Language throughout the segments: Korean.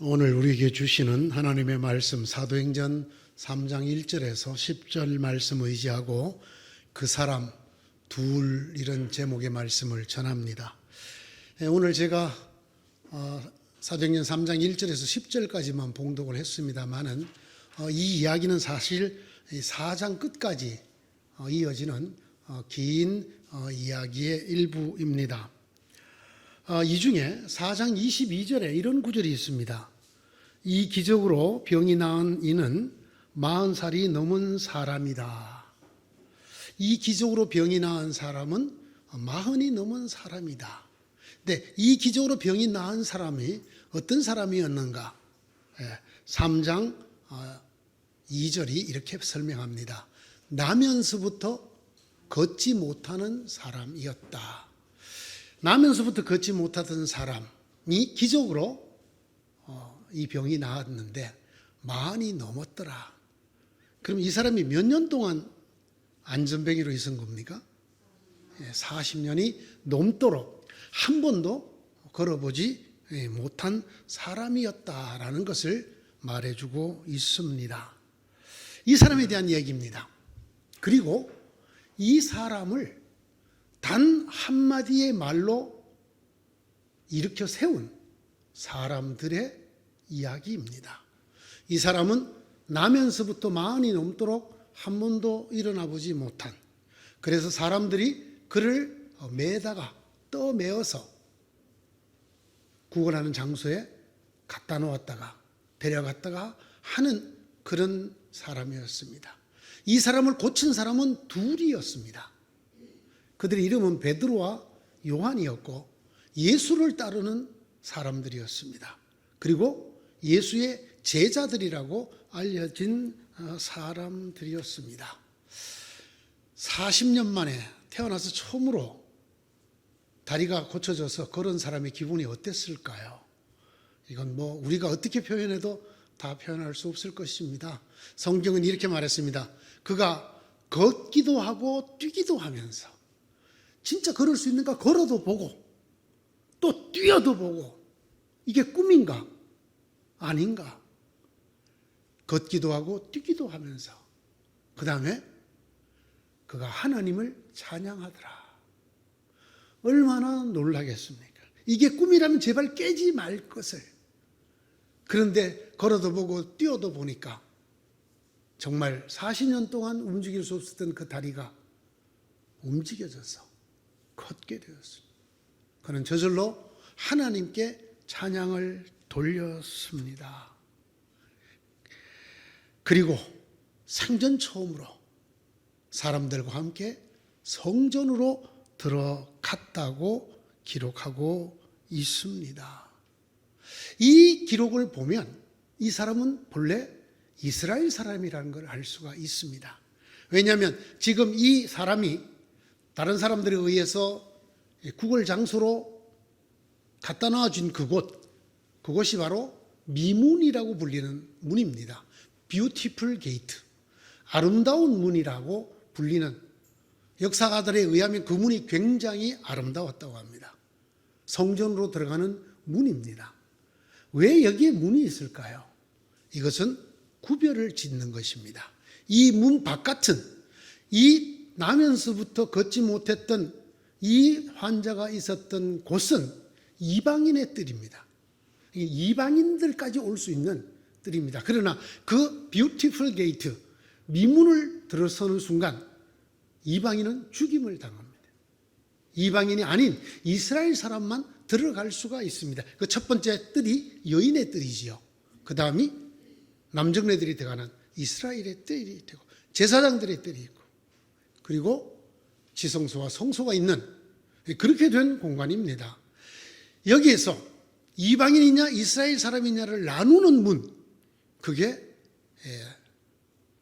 오늘 우리에게 주시는 하나님의 말씀 사도행전 3장 1절에서 10절 말씀 의지하고 그 사람 둘 이런 제목의 말씀을 전합니다. 오늘 제가 사도행전 3장 1절에서 10절까지만 봉독을 했습니다마는 이 이야기는 사실 4장 끝까지 이어지는 긴 이야기의 일부입니다. 이 중에 4장 22절에 이런 구절이 있습니다. 이 기적으로 병이 나은 이는 40살이 넘은 사람이다. 이 기적으로 병이 나은 사람은 40이 넘은 사람이다. 근데 이 기적으로 병이 나은 사람이 어떤 사람이었는가? 3장 2절이 이렇게 설명합니다. 나면서부터 걷지 못하는 사람이었다. 나면서부터 걷지 못하던 사람이 기적으로 이 병이 나았는데 40이 넘었더라. 그럼 이 사람이 몇 년 동안 안전병이로 있은 겁니까? 40년이 넘도록 한 번도 걸어보지 못한 사람이었다라는 것을 말해주고 있습니다. 이 사람에 대한 얘기입니다. 그리고 이 사람을 단 한마디의 말로 일으켜 세운 사람들의 이야기입니다. 이 사람은 나면서부터 40이 넘도록 한 번도 일어나 보지 못한, 그래서 사람들이 그를 매다가 떠매어서 구걸하는 장소에 갖다 놓았다가 데려갔다가 하는 그런 사람이었습니다. 이 사람을 고친 사람은 둘이었습니다. 그들의 이름은 베드로와 요한이었고 예수를 따르는 사람들이었습니다. 그리고 예수의 제자들이라고 알려진 사람들이었습니다. 40년 만에 태어나서 처음으로 다리가 고쳐져서 걸은 사람의 기분이 어땠을까요? 이건 우리가 어떻게 표현해도 다 표현할 수 없을 것입니다. 성경은 이렇게 말했습니다. 그가 걷기도 하고 뛰기도 하면서, 진짜 걸을 수 있는가 걸어도 보고 또 뛰어도 보고, 이게 꿈인가 아닌가, 걷기도 하고 뛰기도 하면서 그 다음에 그가 하나님을 찬양하더라. 얼마나 놀라겠습니까? 이게 꿈이라면 제발 깨지 말 것을. 그런데 걸어도 보고 뛰어도 보니까 정말 40년 동안 움직일 수 없었던 그 다리가 움직여져서 걷게 되었습니다. 그는 저절로 하나님께 찬양을 돌렸습니다. 그리고 생전 처음으로 사람들과 함께 성전으로 들어갔다고 기록하고 있습니다. 이 기록을 보면 이 사람은 본래 이스라엘 사람이라는 걸 알 수가 있습니다. 왜냐하면 지금 이 사람이 다른 사람들에 의해서 구걸 장소로 갖다 놔준 그곳이 바로 미문이라고 불리는 문입니다. 뷰티풀 게이트, 아름다운 문이라고 불리는, 역사가들에 의하면 그 문이 굉장히 아름다웠다고 합니다. 성전으로 들어가는 문입니다. 왜 여기에 문이 있을까요? 이것은 구별을 짓는 것입니다. 이 문 바깥은 이 나면서부터 걷지 못했던 이 환자가 있었던 곳은 이방인의 뜰입니다. 이방인들까지 올 수 있는 뜰입니다. 그러나 그 뷰티풀 게이트, 미문을 들어서는 순간 이방인은 죽임을 당합니다. 이방인이 아닌 이스라엘 사람만 들어갈 수가 있습니다. 그 첫 번째 뜰이 여인의 뜰이지요. 그 다음이 남정네들이 들어가는 이스라엘의 뜰이 되고, 제사장들의 뜰이 있고, 그리고 지성소와 성소가 있는 그렇게 된 공간입니다. 여기에서 이방인이냐 이스라엘 사람이냐를 나누는 문, 그게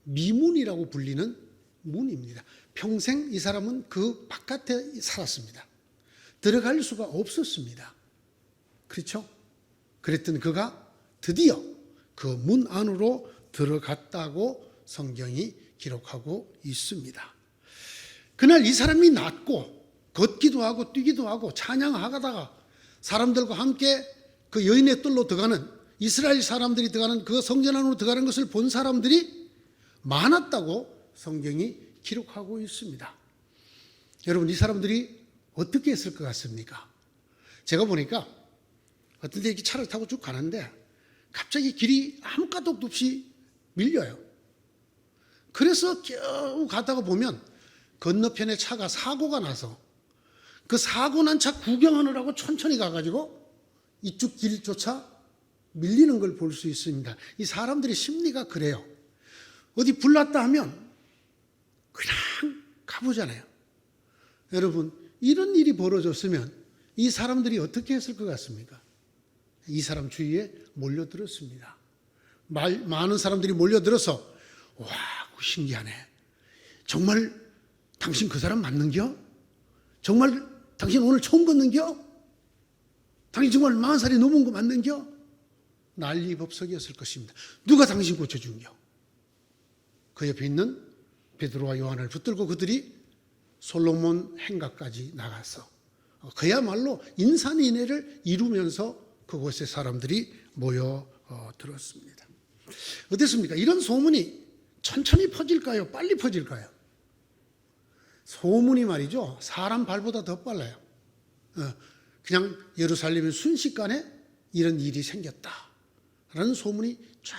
미문이라고 불리는 문입니다. 평생 이 사람은 그 바깥에 살았습니다. 들어갈 수가 없었습니다. 그렇죠? 그랬던 그가 드디어 그 문 안으로 들어갔다고 성경이 기록하고 있습니다. 그날 이 사람이 낫고 걷기도 하고 뛰기도 하고 찬양하다가 사람들과 함께 그 여인의 뜰로 들어가는 이스라엘 사람들이 들어가는 그 성전 안으로 들어가는 것을 본 사람들이 많았다고 성경이 기록하고 있습니다. 여러분, 이 사람들이 어떻게 했을 것 같습니까? 제가 보니까 어떤 데 이렇게 차를 타고 쭉 가는데 갑자기 길이 아무 까닭도 없이 밀려요. 그래서 겨우 가다가 보면 건너편에 차가 사고가 나서 그 사고 난 차 구경하느라고 천천히 가가지고 이쪽 길조차 밀리는 걸 볼 수 있습니다. 이 사람들의 심리가 그래요. 어디 불났다 하면 그냥 가보잖아요. 여러분, 이런 일이 벌어졌으면 이 사람들이 어떻게 했을 것 같습니까? 이 사람 주위에 몰려들었습니다. 많은 사람들이 몰려들어서 와, 신기하네. 정말 당신 그 사람 맞는겨? 정말 당신 오늘 처음 걷는겨? 당신 정말 40살이 넘은 거 맞는겨? 난리법석이었을 것입니다. 누가 당신 고쳐준겨? 그 옆에 있는 베드로와 요한을 붙들고 그들이 솔로몬 행각까지 나가서 그야말로 인산인해를 이루면서 그곳에 사람들이 모여들었습니다. 어땠습니까? 이런 소문이 천천히 퍼질까요? 빨리 퍼질까요? 소문이 말이죠, 사람 발보다 더 빨라요. 그냥 예루살렘의 순식간에 이런 일이 생겼다라는 소문이 쫙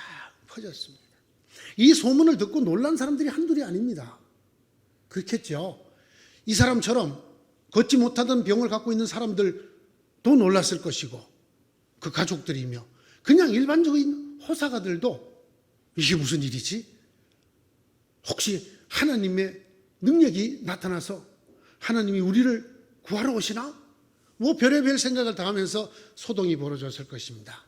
퍼졌습니다. 이 소문을 듣고 놀란 사람들이 한둘이 아닙니다. 그렇겠죠. 이 사람처럼 걷지 못하던 병을 갖고 있는 사람들도 놀랐을 것이고 그 가족들이며 그냥 일반적인 호사가들도 이게 무슨 일이지? 혹시 하나님의 능력이 나타나서 하나님이 우리를 구하러 오시나? 뭐 별의별 생각을 다 하면서 소동이 벌어졌을 것입니다.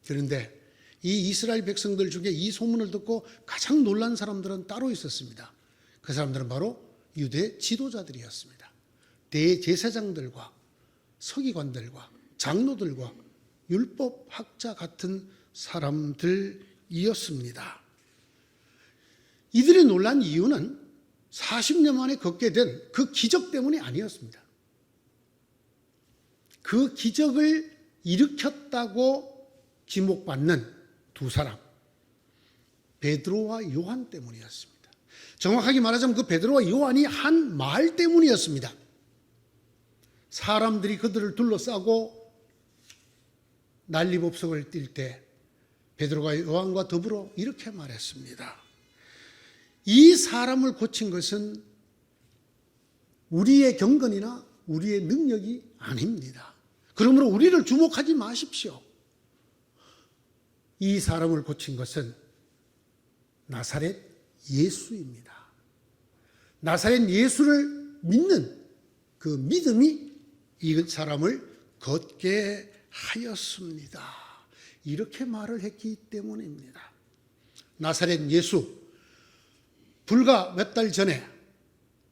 그런데 이 이스라엘 백성들 중에 이 소문을 듣고 가장 놀란 사람들은 따로 있었습니다. 그 사람들은 바로 유대 지도자들이었습니다. 대제사장들과 서기관들과 장로들과 율법학자 같은 사람들이었습니다. 이들이 놀란 이유는 40년 만에 걷게 된 그 기적 때문이 아니었습니다. 그 기적을 일으켰다고 지목받는 두 사람, 베드로와 요한 때문이었습니다. 정확하게 말하자면 그 베드로와 요한이 한 말 때문이었습니다. 사람들이 그들을 둘러싸고 난리법석을 띨 때 베드로가 요한과 더불어 이렇게 말했습니다. 이 사람을 고친 것은 우리의 경건이나 우리의 능력이 아닙니다. 그러므로 우리를 주목하지 마십시오. 이 사람을 고친 것은 나사렛 예수입니다. 나사렛 예수를 믿는 그 믿음이 이 사람을 걷게 하였습니다. 이렇게 말을 했기 때문입니다. 나사렛 예수, 불과 몇 달 전에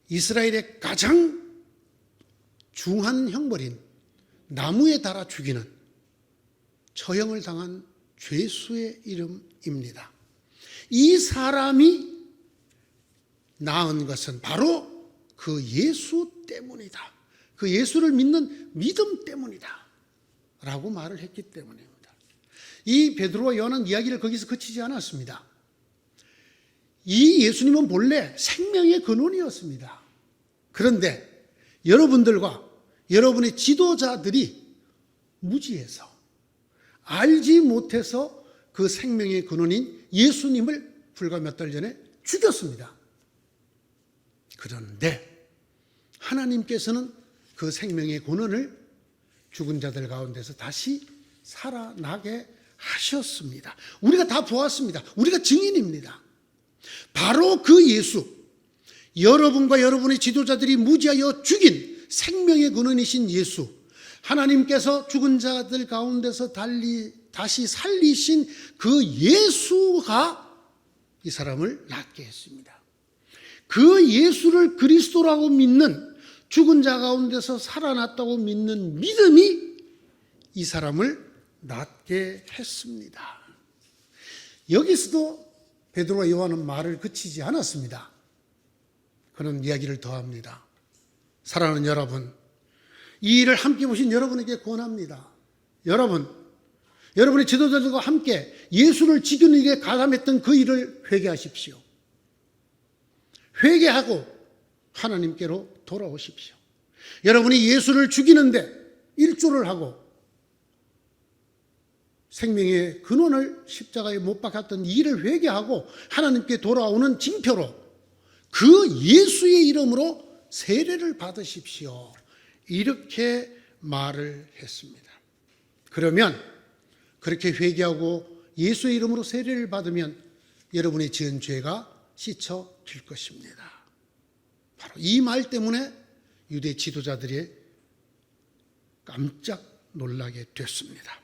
이스라엘의 가장 중한 형벌인 나무에 달아 죽이는 처형을 당한 죄수의 이름입니다. 이 사람이 나은 것은 바로 그 예수 때문이다. 그 예수를 믿는 믿음 때문이다. 라고 말을 했기 때문입니다. 이 베드로와 요한은 이야기를 거기서 그치지 않았습니다. 이 예수님은 본래 생명의 근원이었습니다. 그런데 여러분들과 여러분의 지도자들이 무지해서 알지 못해서 그 생명의 근원인 예수님을 불과 몇 달 전에 죽였습니다. 그런데 하나님께서는 그 생명의 근원을 죽은 자들 가운데서 다시 살아나게 하셨습니다. 우리가 다 보았습니다. 우리가 증인입니다. 바로 그 예수, 여러분과 여러분의 지도자들이 무지하여 죽인 생명의 근원이신 예수, 하나님께서 죽은 자들 가운데서 다시 살리신 그 예수가 이 사람을 낫게 했습니다. 그 예수를 그리스도라고 믿는, 죽은 자 가운데서 살아났다고 믿는 믿음이 이 사람을 낫게 했습니다. 여기서도 베드로와 요한은 말을 그치지 않았습니다. 그는 이야기를 더합니다. 사랑하는 여러분, 이 일을 함께 보신 여러분에게 권합니다. 여러분, 여러분의 지도자들과 함께 예수를 죽이는 일에 가담했던 그 일을 회개하십시오. 회개하고 하나님께로 돌아오십시오. 여러분이 예수를 죽이는데 일조를 하고 생명의 근원을 십자가에 못 박았던 이 일을 회개하고 하나님께 돌아오는 징표로 그 예수의 이름으로 세례를 받으십시오. 이렇게 말을 했습니다. 그러면 그렇게 회개하고 예수의 이름으로 세례를 받으면 여러분의 지은 죄가 씻어질 것입니다. 바로 이 말 때문에 유대 지도자들이 깜짝 놀라게 됐습니다.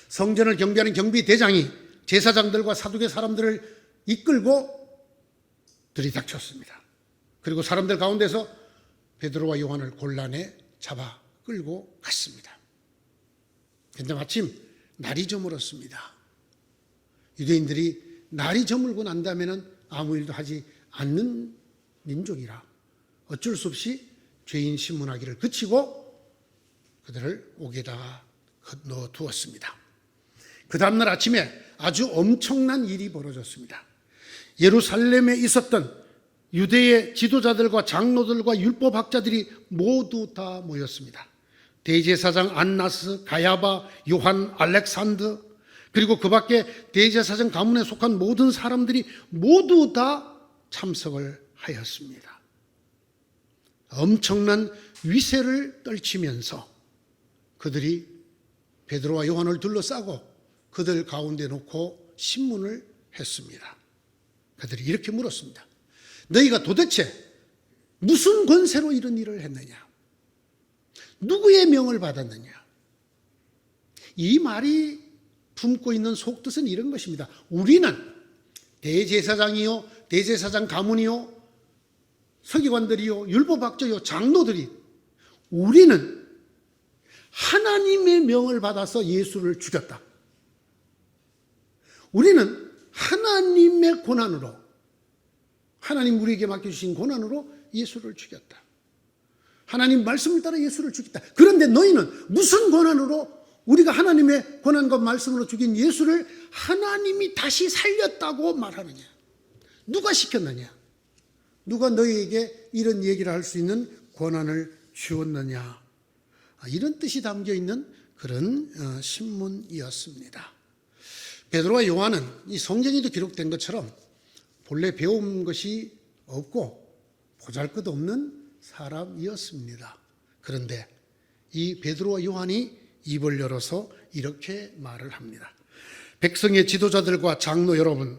성전을 경비하는 경비대장이 제사장들과 사두개 사람들을 이끌고 들이닥쳤습니다. 그리고 사람들 가운데서 베드로와 요한을 곤란에 잡아 끌고 갔습니다. 그런데 마침 날이 저물었습니다. 유대인들이 날이 저물고 난다면 아무 일도 하지 않는 민족이라 어쩔 수 없이 죄인 신문하기를 그치고 그들을 옥에다가 넣어두었습니다. 그 다음날 아침에 아주 엄청난 일이 벌어졌습니다. 예루살렘에 있었던 유대의 지도자들과 장로들과 율법학자들이 모두 다 모였습니다. 대제사장 안나스, 가야바, 요한, 알렉산더, 그리고 그 밖에 대제사장 가문에 속한 모든 사람들이 모두 다 참석을 하였습니다. 엄청난 위세를 떨치면서 그들이 베드로와 요한을 둘러싸고 그들 가운데 놓고 신문을 했습니다. 그들이 이렇게 물었습니다. 너희가 도대체 무슨 권세로 이런 일을 했느냐? 누구의 명을 받았느냐? 이 말이 품고 있는 속뜻은 이런 것입니다. 우리는 대제사장이요, 대제사장 가문이요, 서기관들이요, 율법학자요, 장로들이 우리는 하나님의 명을 받아서 예수를 죽였다. 우리는 하나님의 권한으로, 하나님 우리에게 맡겨주신 권한으로 예수를 죽였다. 하나님 말씀을 따라 예수를 죽였다. 그런데 너희는 무슨 권한으로 우리가 하나님의 권한과 말씀으로 죽인 예수를 하나님이 다시 살렸다고 말하느냐? 누가 시켰느냐? 누가 너희에게 이런 얘기를 할 수 있는 권한을 주었느냐? 이런 뜻이 담겨 있는 그런 신문이었습니다. 베드로와 요한은 이 성경에도 기록된 것처럼 본래 배운 것이 없고 보잘것없는 사람이었습니다. 그런데 이 베드로와 요한이 입을 열어서 이렇게 말을 합니다. 백성의 지도자들과 장로 여러분,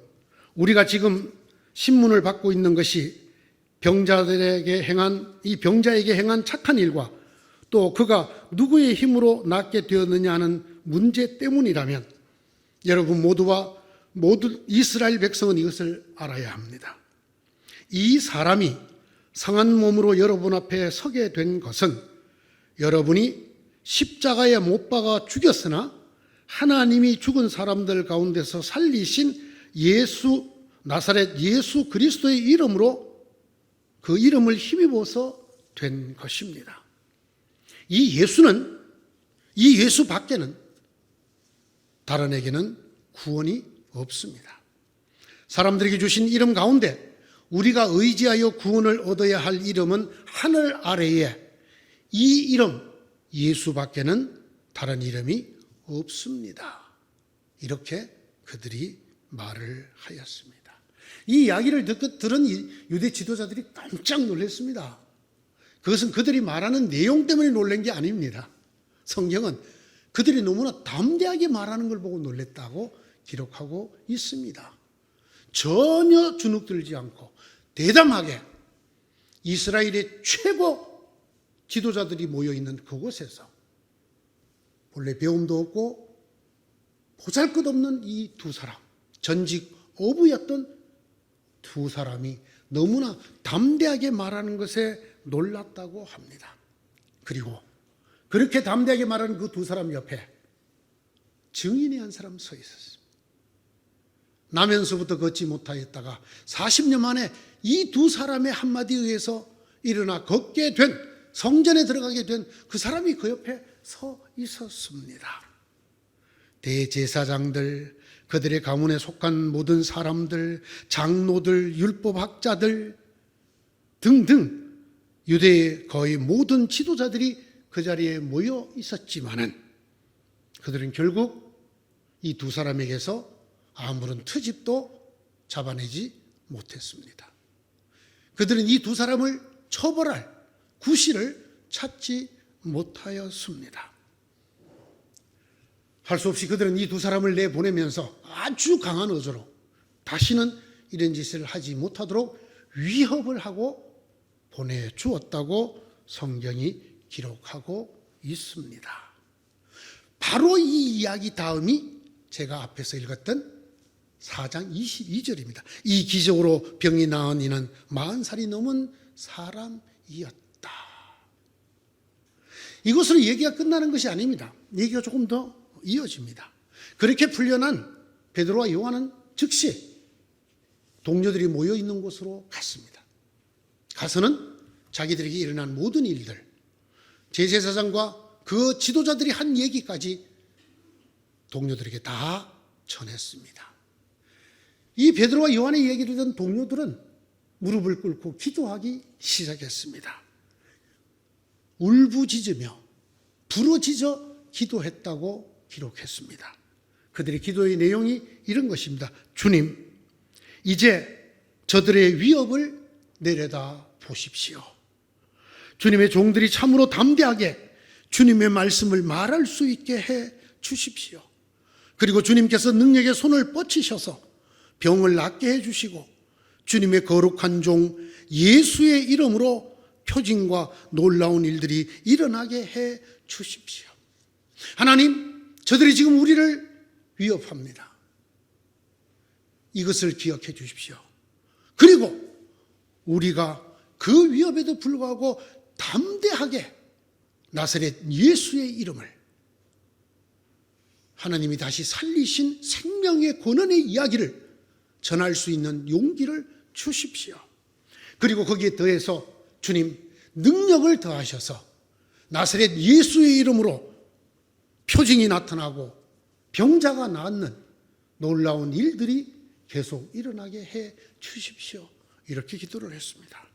우리가 지금 신문을 받고 있는 것이 병자에게 행한 착한 일과 또 그가 누구의 힘으로 낫게 되었느냐 하는 문제 때문이라면 여러분 모두 이스라엘 백성은 이것을 알아야 합니다. 이 사람이 상한 몸으로 여러분 앞에 서게 된 것은 여러분이 십자가에 못 박아 죽였으나 하나님이 죽은 사람들 가운데서 살리신 예수, 나사렛 예수 그리스도의 이름으로 그 이름을 힘입어서 된 것입니다. 이 예수 밖에는 다른 에게는 구원이 없습니다. 사람들에게 주신 이름 가운데 우리가 의지하여 구원을 얻어야 할 이름은 하늘 아래에 이 이름 예수 밖에는 다른 이름이 없습니다. 이렇게 그들이 말을 하였습니다. 이 이야기를 들은 유대 지도자들이 깜짝 놀랐습니다. 그것은 그들이 말하는 내용 때문에 놀란 게 아닙니다. 성경은 그들이 너무나 담대하게 말하는 걸 보고 놀랐다고 기록하고 있습니다. 전혀 주눅들지 않고 대담하게 이스라엘의 최고 지도자들이 모여있는 그곳에서 본래 배움도 없고 보잘것없는 이 두 사람, 전직 어부였던 두 사람이 너무나 담대하게 말하는 것에 놀랐다고 합니다. 그리고 그렇게 담대하게 말하는 그 두 사람 옆에 증인이 한 사람 서 있었습니다. 나면서부터 걷지 못하였다가 40년 만에 이 두 사람의 한마디에 의해서 일어나 걷게 된, 성전에 들어가게 된 그 사람이 그 옆에 서 있었습니다. 대제사장들, 그들의 가문에 속한 모든 사람들, 장로들, 율법학자들 등등 유대의 거의 모든 지도자들이 그 자리에 모여 있었지만은 그들은 결국 이 두 사람에게서 아무런 트집도 잡아내지 못했습니다. 그들은 이 두 사람을 처벌할 구실을 찾지 못하였습니다. 할 수 없이 그들은 이 두 사람을 내보내면서 아주 강한 어조로 다시는 이런 짓을 하지 못하도록 위협을 하고 보내주었다고 성경이 기록하고 있습니다. 바로 이 이야기 다음이 제가 앞에서 읽었던 4장 22절입니다. 이 기적으로 병이 나은 이는 40살이 넘은 사람이었다. 이것으로 얘기가 끝나는 것이 아닙니다. 얘기가 조금 더 이어집니다. 그렇게 풀려난 베드로와 요한은 즉시 동료들이 모여 있는 곳으로 갔습니다. 가서는 자기들에게 일어난 모든 일들, 제사장과 그 지도자들이 한 얘기까지 동료들에게 다 전했습니다. 이 베드로와 요한의 얘기를 듣는 동료들은 무릎을 꿇고 기도하기 시작했습니다. 울부짖으며 부르짖어 기도했다고 기록했습니다. 그들의 기도의 내용이 이런 것입니다. 주님, 이제 저들의 위협을 내려다 보십시오. 주님의 종들이 참으로 담대하게 주님의 말씀을 말할 수 있게 해 주십시오. 그리고 주님께서 능력의 손을 뻗치셔서 병을 낫게 해 주시고 주님의 거룩한 종 예수의 이름으로 표징과 놀라운 일들이 일어나게 해 주십시오. 하나님, 저들이 지금 우리를 위협합니다. 이것을 기억해 주십시오. 그리고 우리가 그 위협에도 불구하고 담대하게 나사렛 예수의 이름을, 하나님이 다시 살리신 생명의 권한의 이야기를 전할 수 있는 용기를 주십시오. 그리고 거기에 더해서 주님, 능력을 더하셔서 나사렛 예수의 이름으로 표징이 나타나고 병자가 낫는 놀라운 일들이 계속 일어나게 해 주십시오. 이렇게 기도를 했습니다.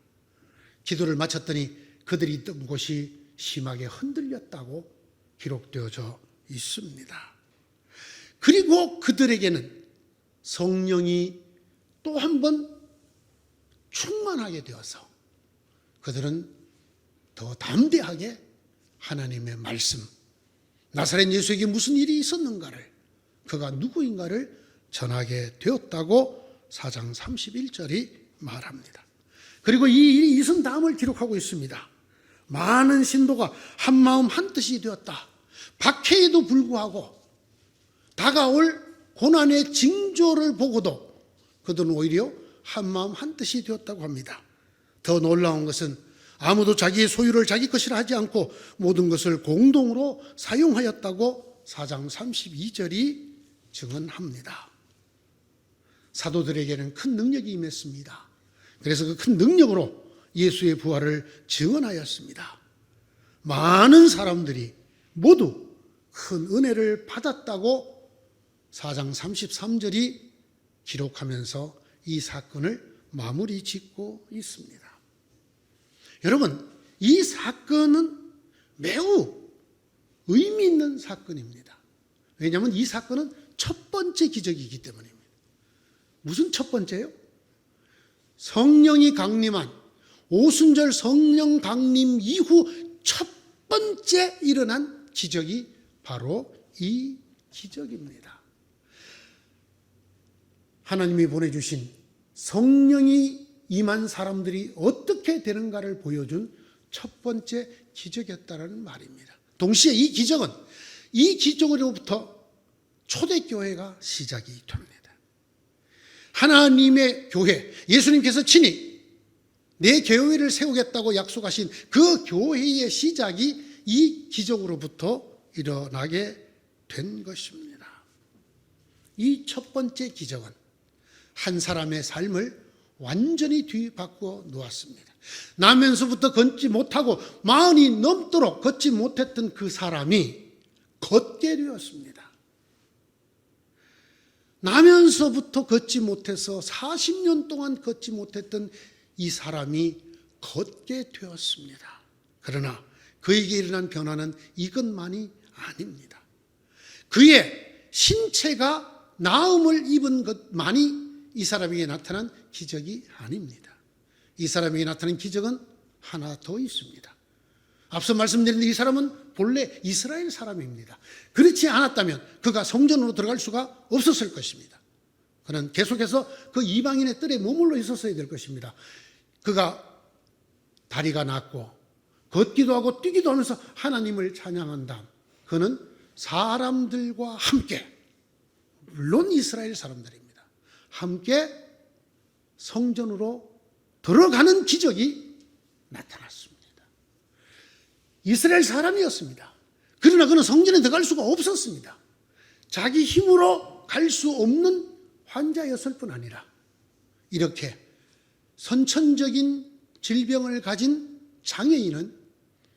기도를 마쳤더니 그들이 있던 곳이 심하게 흔들렸다고 기록되어져 있습니다. 그리고 그들에게는 성령이 또 한 번 충만하게 되어서 그들은 더 담대하게 하나님의 말씀, 나사렛 예수에게 무슨 일이 있었는가를, 그가 누구인가를 전하게 되었다고 4장 31절이 말합니다. 그리고 이 일이 있은 다음을 기록하고 있습니다. 많은 신도가 한마음 한뜻이 되었다. 박해에도 불구하고 다가올 고난의 징조를 보고도 그들은 오히려 한마음 한뜻이 되었다고 합니다. 더 놀라운 것은 아무도 자기의 소유를 자기 것이라 하지 않고 모든 것을 공동으로 사용하였다고 4장 32절이 증언합니다. 사도들에게는 큰 능력이 임했습니다. 그래서 그 큰 능력으로 예수의 부활을 증언하였습니다. 많은 사람들이 모두 큰 은혜를 받았다고 4장 33절이 기록하면서 이 사건을 마무리 짓고 있습니다. 여러분, 이 사건은 매우 의미 있는 사건입니다. 왜냐하면 이 사건은 첫 번째 기적이기 때문입니다. 무슨 첫 번째요? 성령이 강림한 오순절 성령 강림 이후 첫 번째 일어난 기적이 바로 이 기적입니다. 하나님이 보내주신 성령이 임한 사람들이 어떻게 되는가를 보여준 첫 번째 기적이었다는 말입니다. 동시에 이 기적은, 이 기적으로부터 초대교회가 시작이 됩니다. 하나님의 교회, 예수님께서 친히 내 교회를 세우겠다고 약속하신 그 교회의 시작이 이 기적으로부터 일어나게 된 것입니다. 이 첫 번째 기적은 한 사람의 삶을 완전히 뒤바꾸어 놓았습니다. 나면서부터 걷지 못하고 40이 넘도록 걷지 못했던 그 사람이 걷게 되었습니다. 나면서부터 걷지 못해서 40년 동안 걷지 못했던 이 사람이 걷게 되었습니다. 그러나 그에게 일어난 변화는 이것만이 아닙니다. 그의 신체가 나음을 입은 것만이 이 사람에게 나타난 기적이 아닙니다. 이 사람에게 나타난 기적은 하나 더 있습니다. 앞서 말씀드린 이 사람은 본래 이스라엘 사람입니다. 그렇지 않았다면 그가 성전으로 들어갈 수가 없었을 것입니다. 그는 계속해서 그 이방인의 뜰에 머물러 있었어야 될 것입니다. 그가 다리가 낫고 걷기도 하고 뛰기도 하면서 하나님을 찬양한다. 그는 사람들과 함께, 물론 이스라엘 사람들입니다, 함께 성전으로 들어가는 기적이 나타났습니다. 이스라엘 사람이었습니다. 그러나 그는 성전에 들어갈 수가 없었습니다. 자기 힘으로 갈 수 없는 환자였을 뿐 아니라 이렇게 선천적인 질병을 가진 장애인은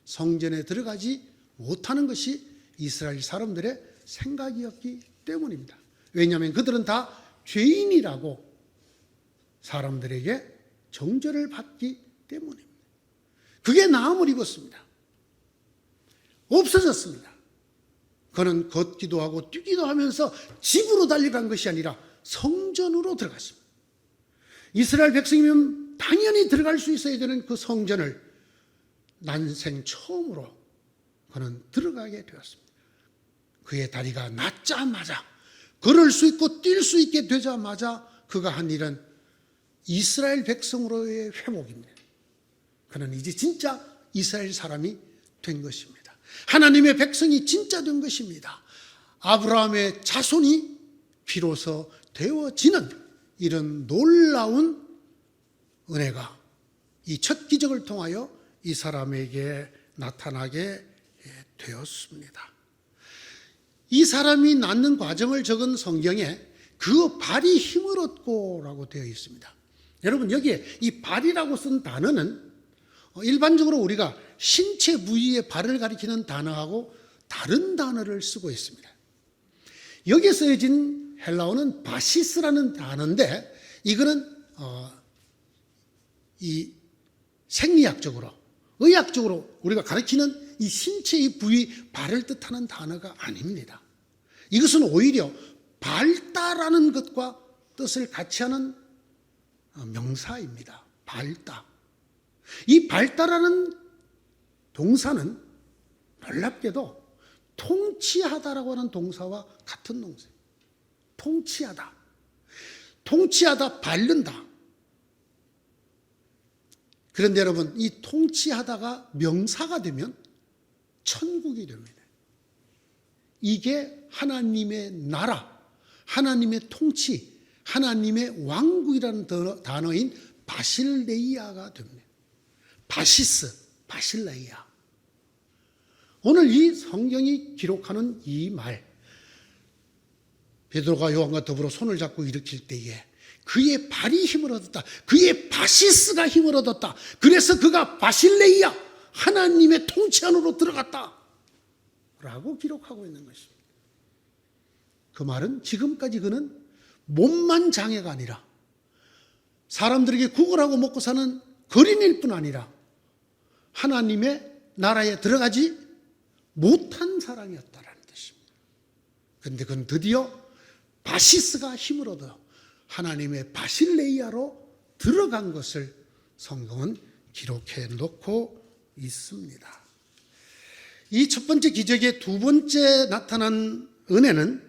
성전에 들어가지 못하는 것이 이스라엘 사람들의 생각이었기 때문입니다. 왜냐하면 그들은 다 죄인이라고 사람들에게 정죄를 받기 때문입니다. 그게 나음을 입었습니다. 없어졌습니다. 그는 걷기도 하고 뛰기도 하면서 집으로 달려간 것이 아니라 성전으로 들어갔습니다. 이스라엘 백성이면 당연히 들어갈 수 있어야 되는 그 성전을 난생 처음으로 그는 들어가게 되었습니다. 그의 다리가 낫자마자, 걸을 수 있고 뛸 수 있게 되자마자 그가 한 일은 이스라엘 백성으로의 회복입니다. 그는 이제 진짜 이스라엘 사람이 된 것입니다. 하나님의 백성이 진짜 된 것입니다. 아브라함의 자손이 비로소 되어지는 이런 놀라운 은혜가 이 첫 기적을 통하여 이 사람에게 나타나게 되었습니다. 이 사람이 낫는 과정을 적은 성경에 그 발이 힘을 얻고라고 되어 있습니다. 여러분, 여기에 이 발이라고 쓴 단어는 일반적으로 우리가 신체 부위의 발을 가리키는 단어하고 다른 단어를 쓰고 있습니다. 여기에 쓰여진 헬라어는 바시스라는 단어인데, 이거는 이 생리학적으로, 의학적으로 우리가 가리키는 이 신체의 부위 발을 뜻하는 단어가 아닙니다. 이것은 오히려 밝다라는 것과 뜻을 같이 하는 명사입니다. 밝다. 이 밝다라는 동사는 놀랍게도 통치하다라고 하는 동사와 같은 동사예요. 통치하다. 통치하다, 밟는다. 그런데 여러분, 이 통치하다가 명사가 되면 천국이 됩니다. 이게 하나님의 나라, 하나님의 통치, 하나님의 왕국이라는 단어인 바실레이아가 됩니다. 바시스, 바실레이아. 오늘 이 성경이 기록하는 이 말, 베드로가 요한과 더불어 손을 잡고 일으킬 때에 그의 발이 힘을 얻었다. 그의 바시스가 힘을 얻었다. 그래서 그가 바실레이아, 하나님의 통치 안으로 들어갔다 라고 기록하고 있는 것입니다. 그 말은 지금까지 그는 몸만 장애가 아니라 사람들에게 구걸하고 먹고 사는 거린일 뿐 아니라 하나님의 나라에 들어가지 못한 사람이었다라는 뜻입니다. 그런데 그는 드디어 바시스가 힘을 얻어 하나님의 바실레이아로 들어간 것을 성경은 기록해 놓고 있습니다. 이 첫 번째 기적의 두 번째 나타난 은혜는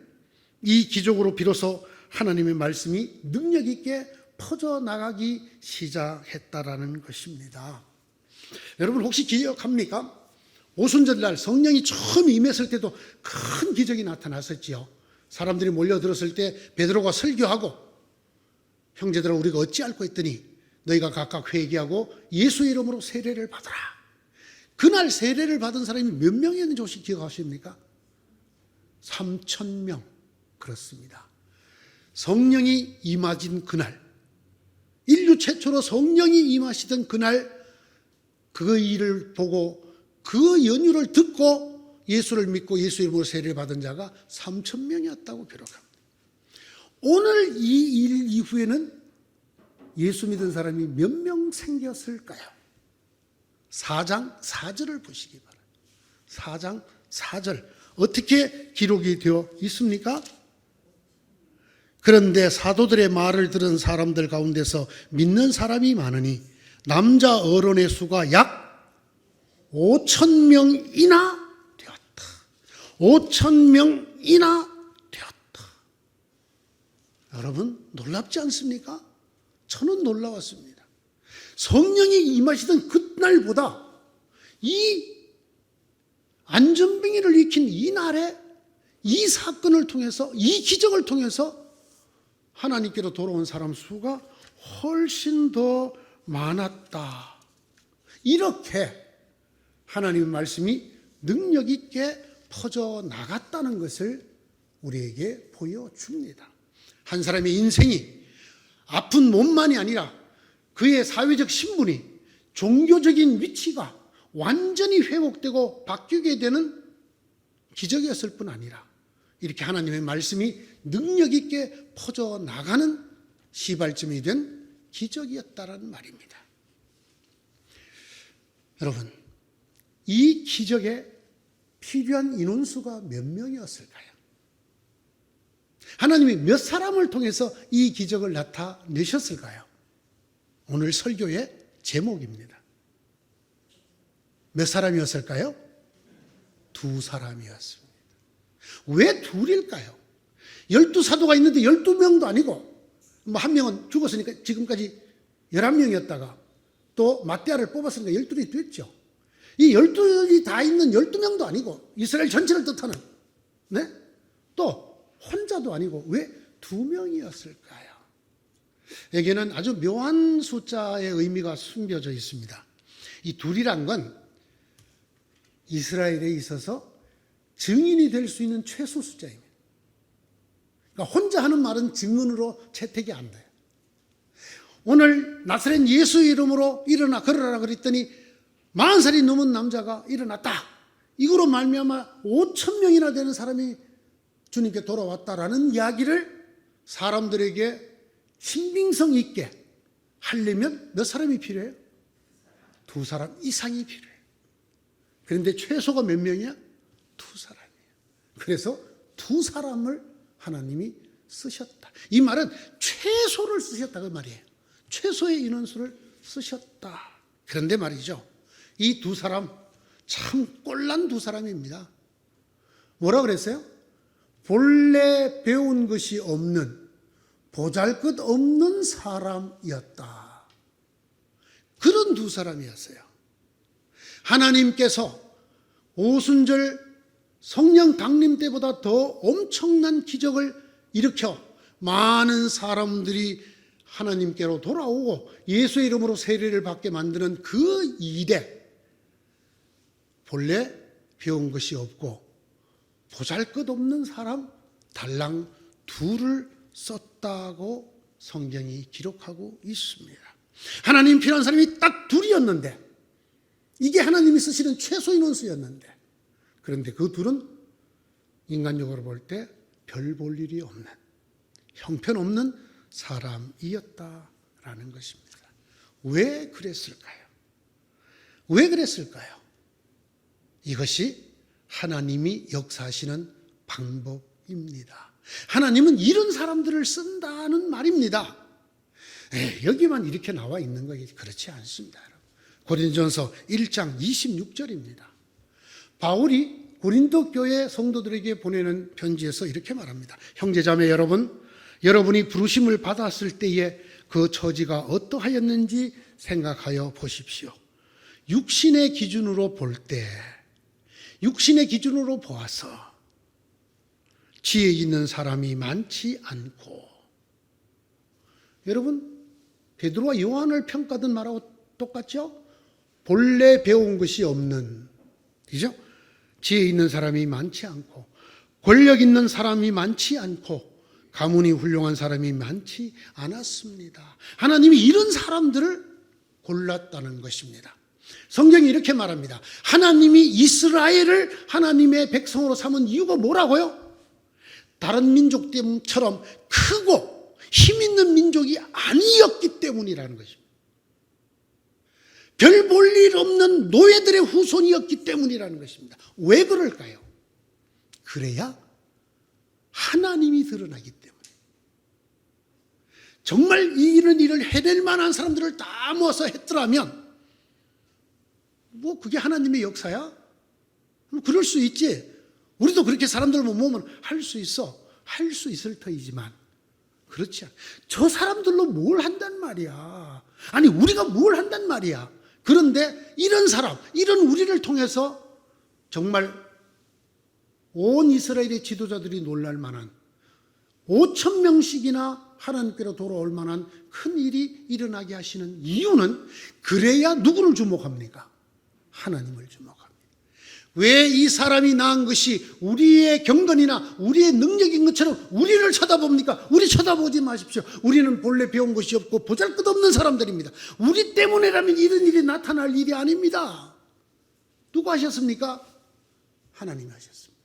이 기적으로 비로소 하나님의 말씀이 능력 있게 퍼져나가기 시작했다라는 것입니다. 여러분, 혹시 기억합니까? 오순절날 성령이 처음 임했을 때도 큰 기적이 나타났었지요. 사람들이 몰려들었을 때 베드로가 설교하고, 형제들아 우리가 어찌할꼬 했더니 너희가 각각 회개하고 예수 이름으로 세례를 받아라. 그날 세례를 받은 사람이 몇 명이었는지 혹시 기억하십니까? 3,000명. 그렇습니다. 성령이 임하신 그날, 인류 최초로 성령이 임하시던 그날, 그 일을 보고 그 연유를 듣고 예수를 믿고 예수 이름으로 세례를 받은 자가 3,000명이었다고 기록합니다. 오늘 이 일 이후에는 예수 믿은 사람이 몇 명 생겼을까요? 4장 4절을 보시기 바랍니다. 4장 4절 어떻게 기록이 되어 있습니까? 그런데 사도들의 말을 들은 사람들 가운데서 믿는 사람이 많으니 남자 어른의 수가 약 5,000명이나 되었다. 5,000명이나 되었다. 여러분 놀랍지 않습니까? 저는 놀라웠습니다. 성령이 임하시던 그날보다 이 안전병이를 일으킨 이 날에 이 사건을 통해서 이 기적을 통해서 하나님께로 돌아온 사람 수가 훨씬 더 많았다. 이렇게 하나님의 말씀이 능력 있게 퍼져나갔다는 것을 우리에게 보여줍니다. 한 사람의 인생이 아픈 몸만이 아니라 그의 사회적 신분이 종교적인 위치가 완전히 회복되고 바뀌게 되는 기적이었을 뿐 아니라 이렇게 하나님의 말씀이 능력 있게 퍼져나가는 시발점이 된 기적이었다는 말입니다. 여러분, 이 기적에 필요한 인원수가 몇 명이었을까요? 하나님이 몇 사람을 통해서 이 기적을 나타내셨을까요? 오늘 설교의 제목입니다. 몇 사람이었을까요? 2사람이었습니다. 왜 둘일까요? 12사도가 있는데 12명도 아니고 뭐 한 명은 죽었으니까 지금까지 11명이었다가 또 마띠아를 뽑았으니까 12이 됐죠. 이 12이 다 있는 12명도 아니고 이스라엘 전체를 뜻하는 네? 또 혼자도 아니고 왜 2명이었을까요? 여기에는 아주 묘한 숫자의 의미가 숨겨져 있습니다. 이 둘이란 건 이스라엘에 있어서 증인이 될 수 있는 최소 숫자입니다. 그러니까 혼자 하는 말은 증언으로 채택이 안 돼요. 오늘 나사렛 예수 이름으로 일어나 걸어라 그랬더니 40살이 넘은 남자가 일어났다. 이거로 말미암아 5,000명이나 되는 사람이 주님께 돌아왔다라는 이야기를 사람들에게 신빙성 있게 하려면 몇 사람이 필요해요? 2사람 이상이 필요해요. 그런데 최소가 몇 명이야? 2사람이에요. 그래서 2사람을 하나님이 쓰셨다. 이 말은 최소를 쓰셨다 그 말이에요. 최소의 인원수를 쓰셨다. 그런데 말이죠. 이 2사람 참 꼴난 2사람입니다. 뭐라 그랬어요? 본래 배운 것이 없는 보잘것없는 사람이었다. 그런 2사람이었어요. 하나님께서 오순절 성령 강림 때보다 더 엄청난 기적을 일으켜 많은 사람들이 하나님께로 돌아오고 예수의 이름으로 세례를 받게 만드는 그 일에 본래 배운 것이 없고 보잘것없는 사람 달랑 2를 썼다고 성경이 기록하고 있습니다. 하나님 필요한 사람이 딱 2이었는데 이게 하나님이 쓰시는 최소 인원수였는데 그런데 그 2은 인간적으로 볼 때 별 볼 일이 없는 형편없는 사람이었다라는 것입니다. 왜 그랬을까요? 왜 그랬을까요? 이것이 하나님이 역사하시는 방법입니다. 하나님은 이런 사람들을 쓴다는 말입니다. 여기만 이렇게 나와 있는 것이 그렇지 않습니다. 고린도전서 1장 26절입니다. 바울이 고린도 교회 성도들에게 보내는 편지에서 이렇게 말합니다. 형제자매 여러분, 여러분이 부르심을 받았을 때에 그 처지가 어떠하였는지 생각하여 보십시오. 육신의 기준으로 볼 때, 육신의 기준으로 보아서 지혜 있는 사람이 많지 않고, 여러분 베드로와 요한을 평가하던 말하고 똑같죠? 본래 배운 것이 없는, 그죠? 지혜 있는 사람이 많지 않고, 권력 있는 사람이 많지 않고, 가문이 훌륭한 사람이 많지 않았습니다. 하나님이 이런 사람들을 골랐다는 것입니다. 성경이 이렇게 말합니다. 하나님이 이스라엘을 하나님의 백성으로 삼은 이유가 뭐라고요? 다른 민족처럼 크고 힘 있는 민족이 아니었기 때문이라는 것입니다. 별 볼 일 없는 노예들의 후손이었기 때문이라는 것입니다. 왜 그럴까요? 그래야 하나님이 드러나기 때문에. 정말 이런 일을 해낼 만한 사람들을 다 모아서 했더라면 뭐 그게 하나님의 역사야? 그럴 수 있지. 우리도 그렇게 사람들 모으면 할 수 있어. 할 수 있을 터이지만 그렇지 않아. 저 사람들로 뭘 한단 말이야. 아니 우리가 뭘 한단 말이야. 그런데 이런 사람, 이런 우리를 통해서 정말 온 이스라엘의 지도자들이 놀랄 만한 5천 명씩이나 하나님께로 돌아올 만한 큰 일이 일어나게 하시는 이유는 그래야 누구를 주목합니까? 하나님을 주목합니다. 왜 이 사람이 낳은 것이 우리의 경건이나 우리의 능력인 것처럼 우리를 쳐다봅니까? 우리 쳐다보지 마십시오. 우리는 본래 배운 것이 없고 보잘것없는 사람들입니다. 우리 때문에라면 이런 일이 나타날 일이 아닙니다. 누가 하셨습니까? 하나님이 하셨습니다.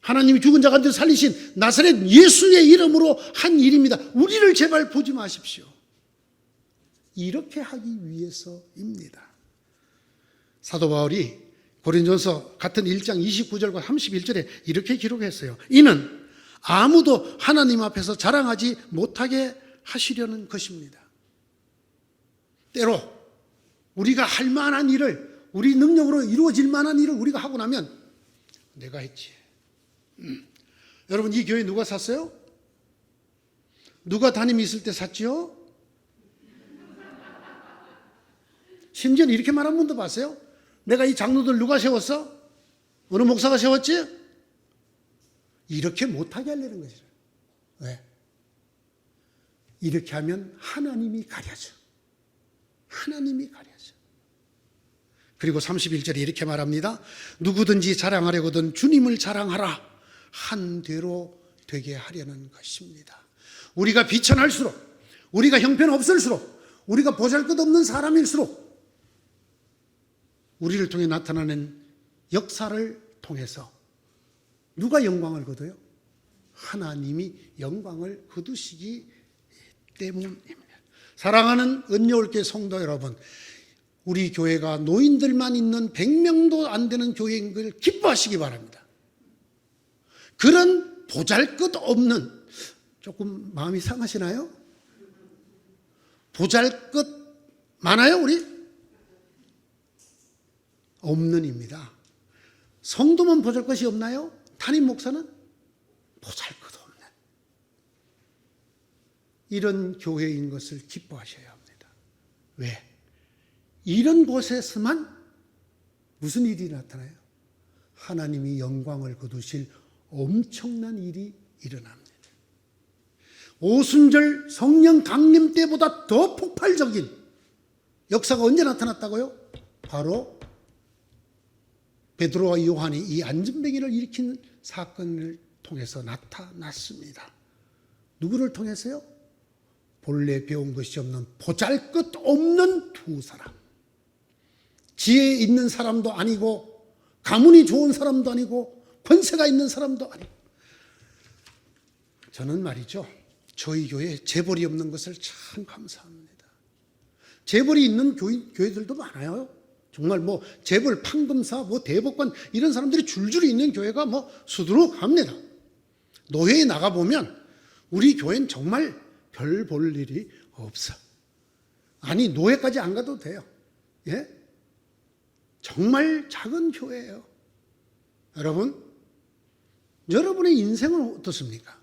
하나님이 죽은 자 가운데 살리신 나사렛 예수의 이름으로 한 일입니다. 우리를 제발 보지 마십시오. 이렇게 하기 위해서입니다. 사도 바울이 고린도전서 같은 1장 29절과 31절에 이렇게 기록했어요. 이는 아무도 하나님 앞에서 자랑하지 못하게 하시려는 것입니다. 때로 우리가 할 만한 일을, 우리 능력으로 이루어질 만한 일을 우리가 하고 나면 내가 했지. 여러분 이 교회 누가 샀어요? 누가 담임 있을 때 샀지요? 심지어는 이렇게 말한 분도 봤어요. 내가 이 장로들 누가 세웠어? 어느 목사가 세웠지? 이렇게 못하게 하려는 거죠. 왜? 이렇게 하면 하나님이 가려져. 하나님이 가려져. 그리고 31절에 이렇게 말합니다. 누구든지 자랑하려거든 주님을 자랑하라. 한 대로 되게 하려는 것입니다. 우리가 비천할수록, 우리가 형편없을수록, 우리가 보잘것없는 사람일수록 우리를 통해 나타나는 역사를 통해서 누가 영광을 거둬요? 하나님이 영광을 거두시기 때문입니다. 사랑하는 은여울교회 성도 여러분, 우리 교회가 노인들만 있는 100명도 안 되는 교회인 걸 기뻐하시기 바랍니다. 그런 보잘것없는, 조금 마음이 상하시나요? 보잘것 많아요 우리? 없는입니다. 성도만 보잘것이 없나요? 담임 목사는 보잘것 없는 이런 교회인 것을 기뻐하셔야 합니다. 왜? 이런 곳에서만 무슨 일이 나타나요? 하나님이 영광을 거두실 엄청난 일이 일어납니다. 오순절 성령 강림 때보다 더 폭발적인 역사가 언제 나타났다고요? 바로 베드로와 요한이 이 안전뱅이를 일으킨 사건을 통해서 나타났습니다. 누구를 통해서요? 본래 배운 것이 없는 보잘것없는 두 사람. 지혜 있는 사람도 아니고 가문이 좋은 사람도 아니고 권세가 있는 사람도 아니고. 저는 말이죠, 저희 교회에 재벌이 없는 것을 참 감사합니다. 재벌이 있는 교회들도 많아요. 정말 뭐 재벌, 판검사, 뭐 대법관 이런 사람들이 줄줄이 있는 교회가 뭐 수두룩합니다. 노회에 나가보면 우리 교회는 정말 별 볼 일이 없어. 아니 노회까지 안 가도 돼요. 예? 정말 작은 교회예요. 여러분의 인생은 어떻습니까?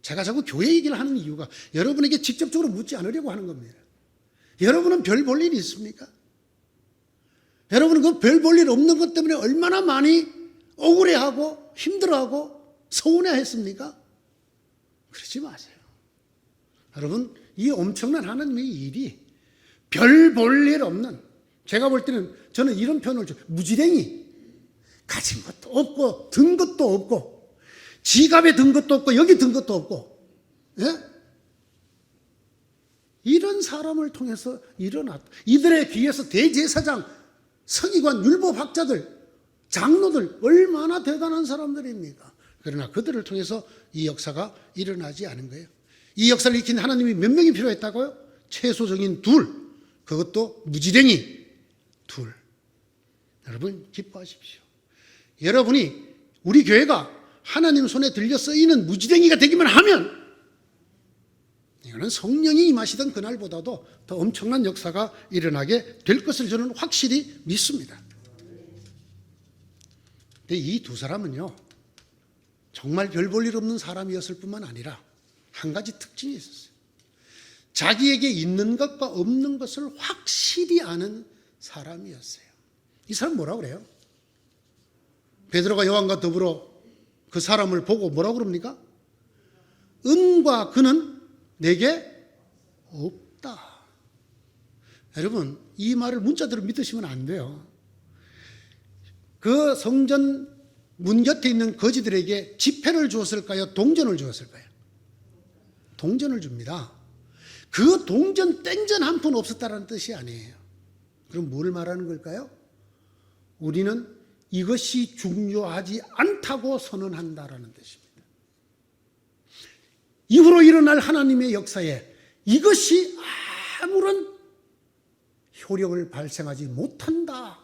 제가 자꾸 교회 얘기를 하는 이유가 여러분에게 직접적으로 묻지 않으려고 하는 겁니다. 여러분은 별 볼 일이 있습니까? 여러분은 그 별 볼 일 없는 것 때문에 얼마나 많이 억울해하고 힘들어하고 서운해했습니까? 그러지 마세요. 여러분, 이 엄청난 하나님의 일이 별 볼 일 없는, 제가 볼 때는 저는 이런 표현을 줘요. 무지랭이. 가진 것도 없고 든 것도 없고 지갑에 든 것도 없고 여기 든 것도 없고, 예? 이런 사람을 통해서 일어났다. 이들의 귀에서 대제사장, 서기관, 율법학자들, 장로들 얼마나 대단한 사람들입니까? 그러나 그들을 통해서 이 역사가 일어나지 않은 거예요. 이 역사를 일으킨 하나님이 몇 명이 필요했다고요? 최소적인 2, 그것도 무지랭이 2. 여러분 기뻐하십시오. 여러분이 우리 교회가 하나님 손에 들려 쓰이는 무지랭이가 되기만 하면 이거는 성령이 임하시던 그날보다도 더 엄청난 역사가 일어나게 될 것을 저는 확실히 믿습니다. 근데 이 2 사람은요, 정말 별 볼 일 없는 사람이었을 뿐만 아니라 한 가지 특징이 있었어요. 자기에게 있는 것과 없는 것을 확실히 아는 사람이었어요. 이 사람 뭐라고 그래요? 베드로가 요한과 더불어 그 사람을 보고 뭐라고 그럽니까? 은과 금은 내게 없다. 여러분, 이 말을 문자대로 믿으시면 안 돼요. 그 성전 문 곁에 있는 거지들에게 지폐를 주었을까요? 동전을 주었을까요? 동전을 줍니다. 그 동전 땡전 한 푼 없었다는 뜻이 아니에요. 그럼 뭘 말하는 걸까요? 우리는 이것이 중요하지 않다고 선언한다라는 뜻입니다. 이후로 일어날 하나님의 역사에 이것이 아무런 효력을 발생하지 못한다.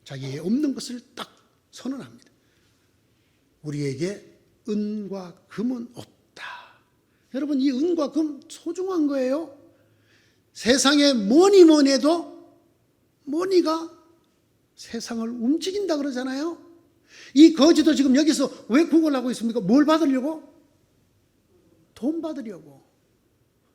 자기에 없는 것을 딱 선언합니다. 우리에게 은과 금은 없다. 여러분, 이 은과 금 소중한 거예요. 세상에 뭐니 해도 머니가 세상을 움직인다 그러잖아요. 이 거지도 지금 여기서 왜 구걸 하고 있습니까? 뭘 받으려고? 돈 받으려고.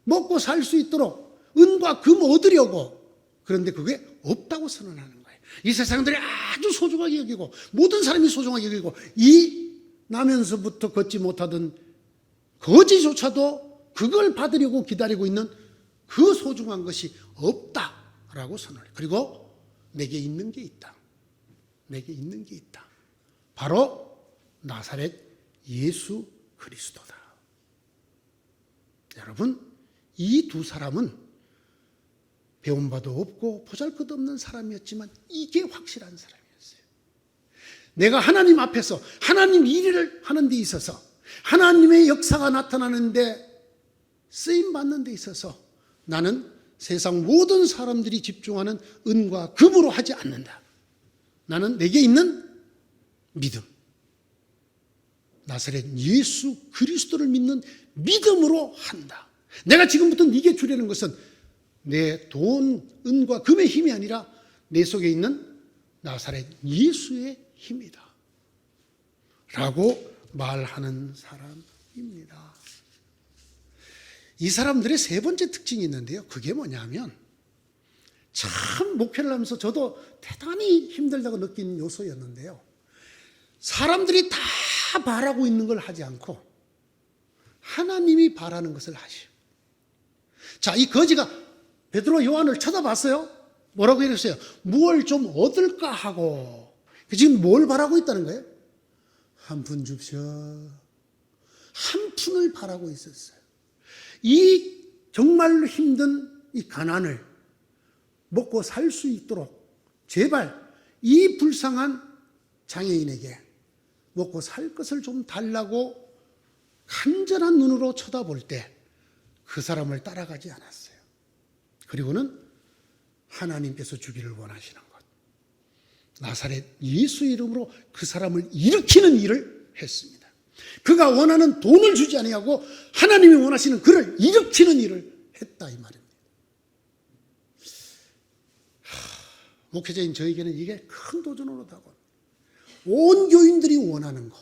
먹고 살 수 있도록 은과 금 얻으려고. 그런데 그게 없다고 선언하는 거예요. 이 세상들이 아주 소중하게 여기고 모든 사람이 소중하게 여기고 이 나면서부터 걷지 못하던 거지조차도 그걸 받으려고 기다리고 있는 그 소중한 것이 없다라고 선언해요. 그리고 내게 있는 게 있다. 내게 있는 게 있다. 바로 나사렛 예수 그리스도다. 여러분, 이 2 사람은 배운 바도 없고 보잘것없는 사람이었지만 이게 확실한 사람이었어요. 내가 하나님 앞에서 하나님 일을 하는 데 있어서 하나님의 역사가 나타나는데 쓰임받는 데 있어서 나는 세상 모든 사람들이 집중하는 은과 금으로 하지 않는다. 나는 내게 있는 믿음, 나사렛 예수 그리스도를 믿는 믿음으로 한다. 내가 지금부터 네게 주려는 것은 내 돈, 은과 금의 힘이 아니라 내 속에 있는 나사렛 예수의 힘이다 라고 말하는 사람입니다. 이 사람들의 3번째 특징이 있는데요. 그게 뭐냐면 참 목회를 하면서 저도 대단히 힘들다고 느낀 요소였는데요. 사람들이 다 바라고 있는 걸 하지 않고 하나님이 바라는 것을 하시오. 자, 이 거지가 베드로 요한을 쳐다봤어요. 뭐라고 얘기했어요? 무엇을 좀 얻을까 하고. 지금 뭘 바라고 있다는 거예요? 한 푼 줍쇼. 한 푼을 바라고 있었어요. 이 정말로 힘든 이 가난을 먹고 살 수 있도록 제발 이 불쌍한 장애인에게 먹고 살 것을 좀 달라고 간절한 눈으로 쳐다볼 때 그 사람을 따라가지 않았어요. 그리고는 하나님께서 주기를 원하시는 것, 나사렛 예수 이름으로 그 사람을 일으키는 일을 했습니다. 그가 원하는 돈을 주지 아니하고 하나님이 원하시는 그를 일으키는 일을 했다 이 말입니다. 목회자인 저에게는 이게 큰 도전으로 다가옵니다. 온 교인들이 원하는 것,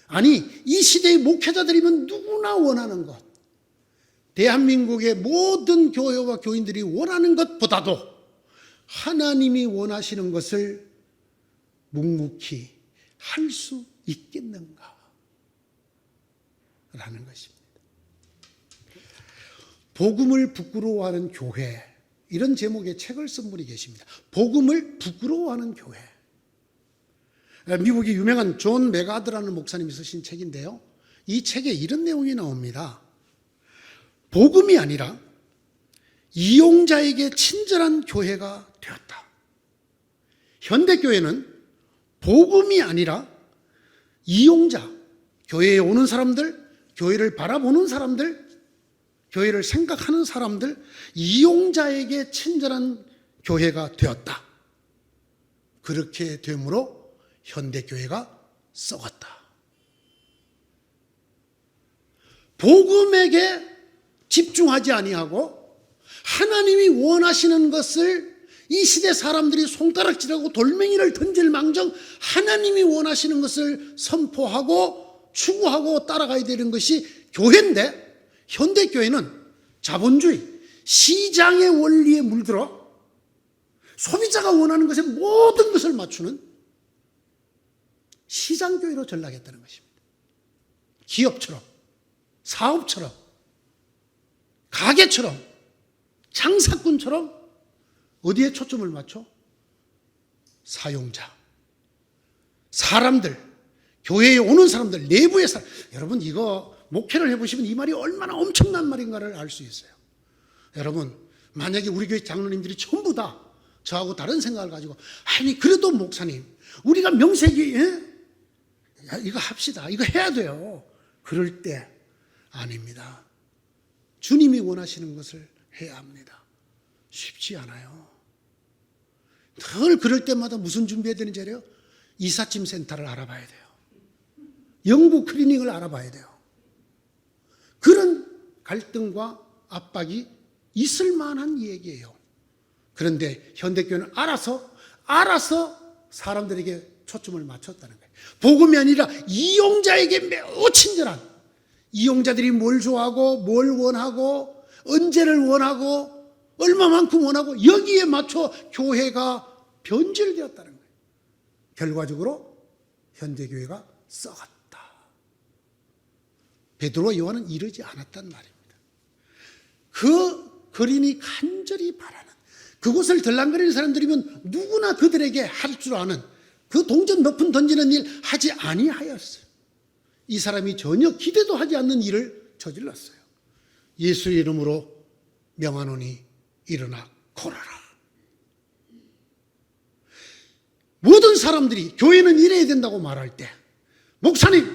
아니 이 시대의 목회자들이면 누구나 원하는 것, 대한민국의 모든 교회와 교인들이 원하는 것보다도 하나님이 원하시는 것을 묵묵히 할 수 있겠는가 라는 것입니다. 복음을 부끄러워하는 교회, 이런 제목의 책을 쓴 분이 계십니다. 복음을 부끄러워하는 교회. 미국의 유명한 존 메가드라는 목사님이 쓰신 책인데요. 이 책에 이런 내용이 나옵니다. 복음이 아니라 이용자에게 친절한 교회가 되었다. 현대교회는 복음이 아니라 이용자, 교회에 오는 사람들, 교회를 바라보는 사람들, 교회를 생각하는 사람들, 이용자에게 친절한 교회가 되었다. 그렇게 되므로 현대교회가 썩었다. 복음에게 집중하지 아니하고 하나님이 원하시는 것을 이 시대 사람들이 손가락질하고 돌멩이를 던질 망정 하나님이 원하시는 것을 선포하고 추구하고 따라가야 되는 것이 교회인데, 현대교회는 자본주의, 시장의 원리에 물들어 소비자가 원하는 것에 모든 것을 맞추는 시장교회로 전락했다는 것입니다. 기업처럼, 사업처럼, 가게처럼, 장사꾼처럼 어디에 초점을 맞춰? 사용자, 사람들, 교회에 오는 사람들, 내부의 사람. 여러분, 이거 목회를 해보시면 이 말이 얼마나 엄청난 말인가를 알 수 있어요. 여러분, 만약에 우리 교회 장로님들이 전부 다 저하고 다른 생각을 가지고, 아니 그래도 목사님 우리가 명색이 이거 합시다, 이거 해야 돼요, 그럴 때 아닙니다. 주님이 원하시는 것을 해야 합니다. 쉽지 않아요. 늘 그럴 때마다 무슨 준비해야 되는지 알아요? 이삿짐 센터를 알아봐야 돼요. 영구 클리닉을 알아봐야 돼요. 그런 갈등과 압박이 있을 만한 얘기예요. 그런데 현대교회는 알아서 사람들에게 초점을 맞췄다는 거예요. 복음이 아니라 이용자에게 매우 친절한, 이용자들이 뭘 좋아하고 뭘 원하고 언제를 원하고 얼마만큼 원하고 여기에 맞춰 교회가 변질되었다는 거예요. 결과적으로 현대교회가 썩었다. 베드로와 요한은 이러지 않았단 말입니다. 그 거린이 간절히 바라는, 그곳을 들락거리는 사람들이면 누구나 그들에게 할 줄 아는 그 동전 몇 푼 던지는 일 하지 아니하였어요. 이 사람이 전혀 기대도 하지 않는 일을 저질렀어요. 예수의 이름으로 명하노니 일어나 걸어라. 모든 사람들이 교회는 이래야 된다고 말할 때, 목사님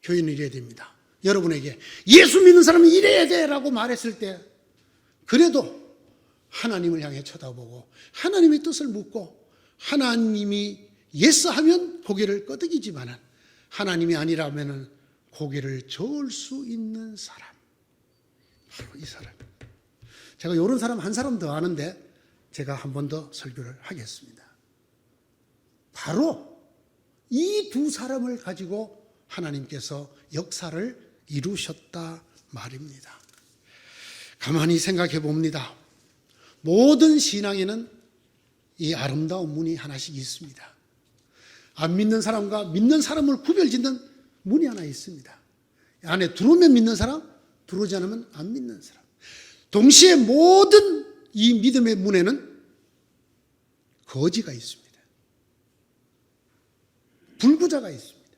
교회는 이래야 됩니다, 여러분에게 예수 믿는 사람은 이래야 돼 라고 말했을 때, 그래도 하나님을 향해 쳐다보고 하나님의 뜻을 묻고 하나님이 예스 하면 고개를 끄덕이지만은 하나님이 아니라면은 고개를 저을 수 있는 사람, 바로 이 사람. 제가 이런 사람 한 사람 더 아는데 제가 한 번 더 설교를 하겠습니다. 바로 이 두 사람을 가지고 하나님께서 역사를 이루셨다 말입니다. 가만히 생각해 봅니다. 모든 신앙에는 이 아름다운 문이 하나씩 있습니다. 안 믿는 사람과 믿는 사람을 구별짓는 문이 하나 있습니다. 안에 들어오면 믿는 사람, 들어오지 않으면 안 믿는 사람. 동시에 모든 이 믿음의 문에는 거지가 있습니다. 불구자가 있습니다.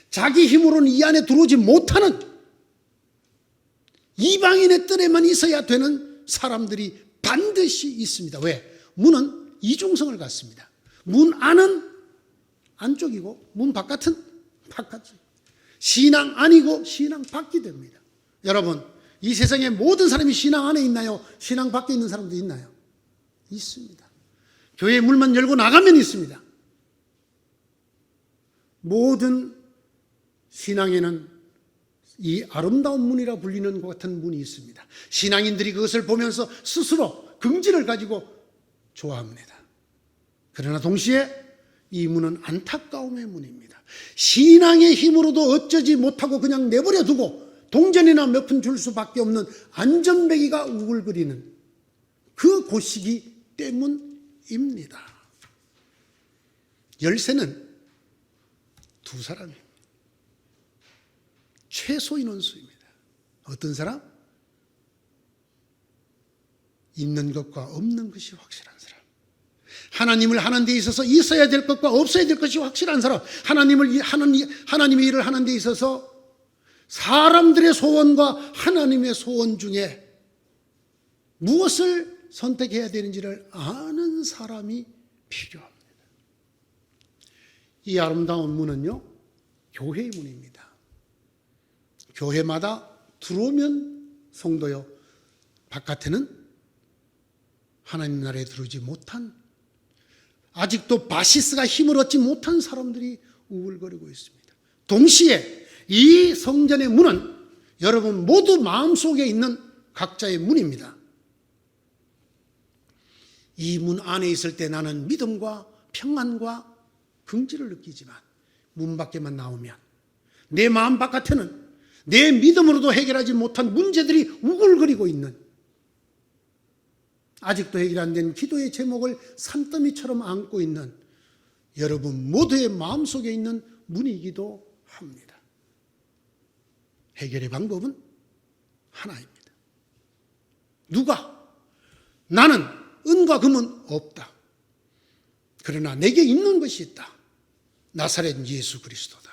자기 힘으로는 이 안에 들어오지 못하는, 이방인의 뜰에만 있어야 되는 사람들이 반드시 있습니다. 왜? 문은 이중성을 갖습니다. 문 안은 안쪽이고 문 바깥은 바깥이고, 신앙 안이고 신앙 밖이 됩니다. 여러분, 이 세상에 모든 사람이 신앙 안에 있나요? 신앙 밖에 있는 사람도 있나요? 있습니다. 교회 문만 열고 나가면 있습니다. 모든 신앙에는 이 아름다운 문이라 불리는 것 같은 문이 있습니다. 신앙인들이 그것을 보면서 스스로 긍지를 가지고 좋아합니다. 그러나 동시에 이 문은 안타까움의 문입니다. 신앙의 힘으로도 어쩌지 못하고 그냥 내버려 두고 동전이나 몇 푼 줄 수밖에 없는 안전뱅이가 우글거리는 그 곳이기 때문입니다. 열쇠는 두 사람입니다. 최소 인원수입니다. 어떤 사람? 있는 것과 없는 것이 확실한 사람. 하나님을 하는 데 있어서 있어야 될 것과 없어야 될 것이 확실한 사람. 하나님의 일을 하는 데 있어서 사람들의 소원과 하나님의 소원 중에 무엇을 선택해야 되는지를 아는 사람이 필요합니다. 이 아름다운 문은요, 교회의 문입니다. 교회마다 들어오면 성도요, 바깥에는 하나님 나라에 들어오지 못한, 아직도 바시스가 힘을 얻지 못한 사람들이 우글거리고 있습니다. 동시에 이 성전의 문은 여러분 모두 마음속에 있는 각자의 문입니다. 이 문 안에 있을 때 나는 믿음과 평안과 긍지를 느끼지만 문 밖에만 나오면 내 마음 바깥에는 내 믿음으로도 해결하지 못한 문제들이 우글거리고 있는, 아직도 해결 안 된 기도의 제목을 산더미처럼 안고 있는 여러분 모두의 마음속에 있는 문이기도 합니다. 해결의 방법은 하나입니다. 누가? 나는 은과 금은 없다. 그러나 내게 있는 것이 있다. 나사렛 예수 그리스도다.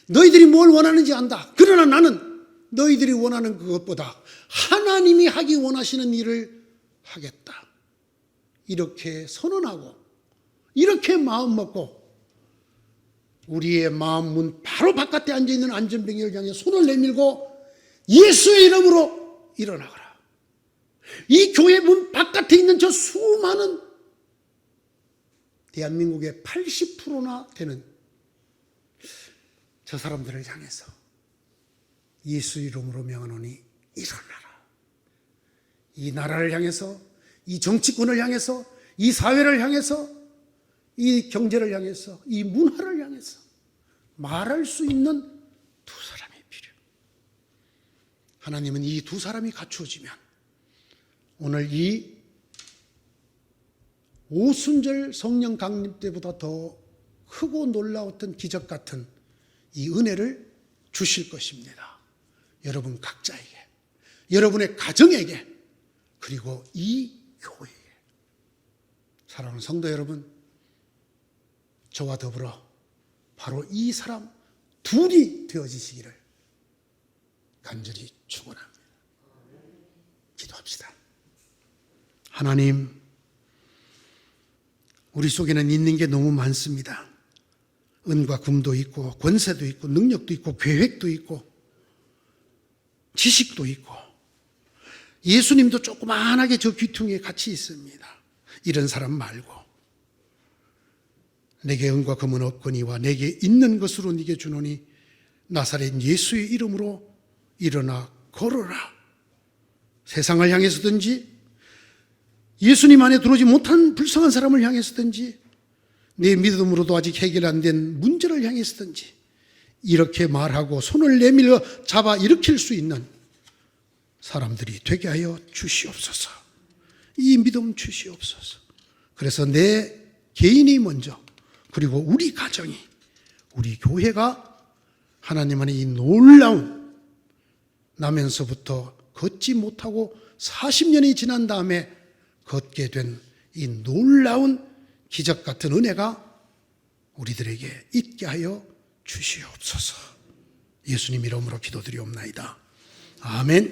너희들이 뭘 원하는지 안다. 그러나 나는 너희들이 원하는 그것보다 하나님이 하기 원하시는 일을 하겠다. 이렇게 선언하고 이렇게 마음 먹고 우리의 마음 문 바로 바깥에 앉아있는 안전병이를 향해 손을 내밀고 예수의 이름으로 일어나거라. 이 교회 문 바깥에 있는 저 수많은 대한민국의 80%나 되는 저 사람들을 향해서 예수 이름으로 명하노니 일어나라. 이 나라를 향해서, 이 정치권을 향해서, 이 사회를 향해서, 이 경제를 향해서, 이 문화를 향해서 말할 수 있는 두 사람이 필요. 하나님은 이 두 사람이 갖추어지면 오늘 이 오순절 성령 강림 때보다 더 크고 놀라웠던 기적 같은 이 은혜를 주실 것입니다. 여러분 각자에게, 여러분의 가정에게, 그리고 이 교회에. 사랑하는 성도 여러분, 저와 더불어 바로 이 사람 둘이 되어지시기를 간절히 축원합니다. 기도합시다. 하나님, 우리 속에는 있는 게 너무 많습니다. 은과 금도 있고 권세도 있고 능력도 있고 계획도 있고 지식도 있고 예수님도 조그만하게 저 귀퉁이에 같이 있습니다. 이런 사람 말고 내게 은과 금은 없거니와 내게 있는 것으로 네게 주노니 나사렛 예수의 이름으로 일어나 걸어라. 세상을 향해서든지 예수님 안에 들어오지 못한 불쌍한 사람을 향해서든지 내 믿음으로도 아직 해결 안 된 문제를 향해서든지 이렇게 말하고 손을 내밀어 잡아 일으킬 수 있는 사람들이 되게 하여 주시옵소서. 이 믿음 주시옵소서. 그래서 내 개인이 먼저, 그리고 우리 가정이, 우리 교회가 하나님 안에 이 놀라운, 나면서부터 걷지 못하고 40년이 지난 다음에 걷게 된 이 놀라운 기적 같은 은혜가 우리들에게 있게 하여 주시옵소서. 예수님 이름으로 기도드리옵나이다. 아멘.